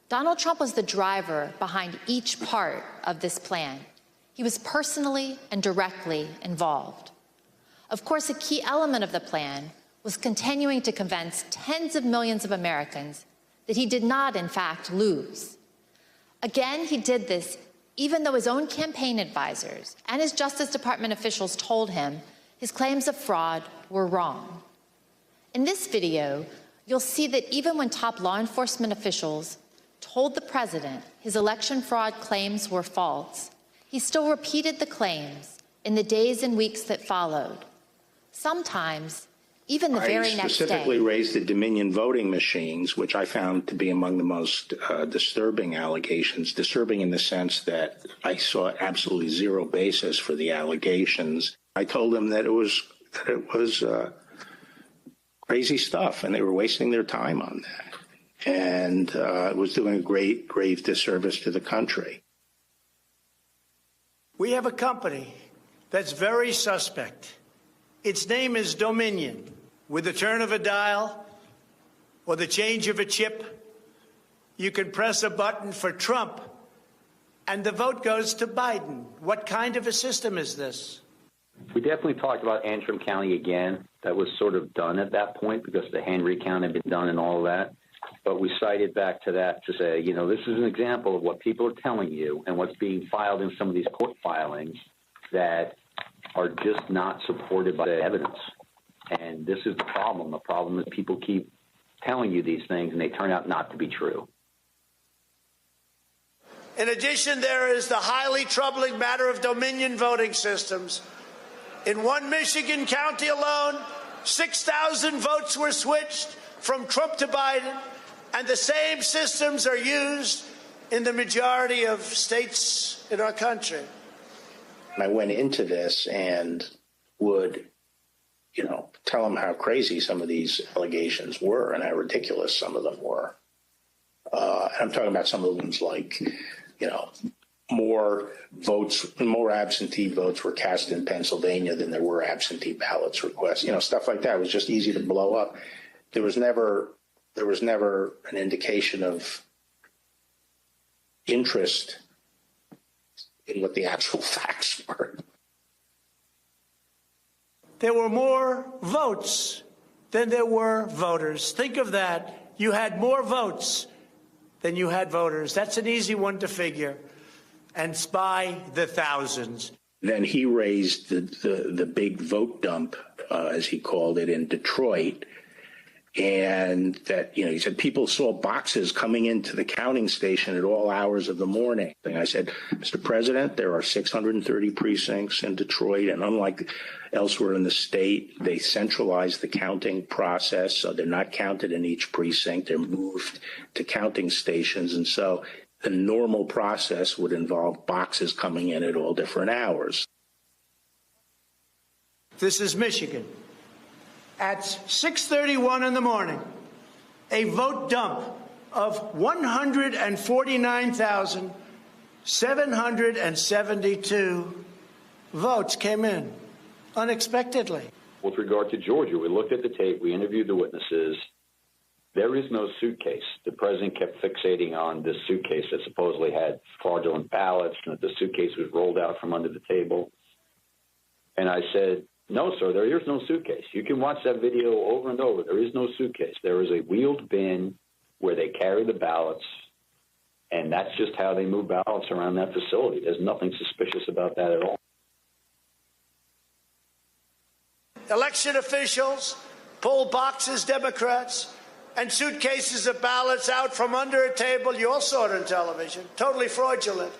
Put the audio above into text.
Donald Trump was the driver behind each part of this plan. He was personally and directly involved. Of course, a key element of the plan was continuing to convince tens of millions of Americans that he did not, in fact, lose. Again, he did this even though his own campaign advisors and his Justice Department officials told him his claims of fraud were wrong. In this video, you'll see that even when top law enforcement officials told the president his election fraud claims were false, he still repeated the claims in the days and weeks that followed. Sometimes, even the very next day. I specifically raised the Dominion voting machines, which I found to be among the most disturbing allegations. Disturbing in the sense that I saw absolutely zero basis for the allegations. I told them that it was crazy stuff, and they were wasting their time on that. And it was doing a grave disservice to the country. We have a company that's very suspect. Its name is Dominion. With the turn of a dial or the change of a chip, you can press a button for Trump and the vote goes to Biden. What kind of a system is this? We definitely talked about Antrim County again. That was sort of done at that point because the hand recount had been done and all of that. But we cited back to that to say, you know, this is an example of what people are telling you and what's being filed in some of these court filings that are just not supported by the evidence. And this is the problem. The problem is people keep telling you these things and they turn out not to be true. In addition, there is the highly troubling matter of Dominion voting systems. In one Michigan county alone, 6,000 votes were switched from Trump to Biden, and the same systems are used in the majority of states in our country. I went into this and would, tell them how crazy some of these allegations were and how ridiculous some of them were. And I'm talking about some of the ones like, more absentee votes were cast in Pennsylvania than there were absentee ballots requests. Stuff like that. It was just easy to blow up. There was never an indication of interest in what the actual facts were. There were more votes than there were voters. Think of that. You had more votes than you had voters. That's an easy one to figure. And by the thousands. Then he raised the big vote dump, as he called it, in Detroit. And that, he said people saw boxes coming into the counting station at all hours of the morning. And I said, Mr. President, there are 630 precincts in Detroit, and unlike elsewhere in the state, they centralized the counting process, so they're not counted in each precinct. They're moved to counting stations. And so the normal process would involve boxes coming in at all different hours. This is Michigan. At 6:31 in the morning, a vote dump of 149,772 votes came in unexpectedly. With regard to Georgia, we looked at the tape, we interviewed the witnesses. There is no suitcase. The president kept fixating on this suitcase that supposedly had fraudulent ballots and that the suitcase was rolled out from under the table. And I said, no, sir, there is no suitcase. You can watch that video over and over. There is no suitcase. There is a wheeled bin where they carry the ballots, and that's just how they move ballots around that facility. There's nothing suspicious about that at all. Election officials pull boxes, Democrats, and suitcases of ballots out from under a table. You all saw it on television. Totally fraudulent.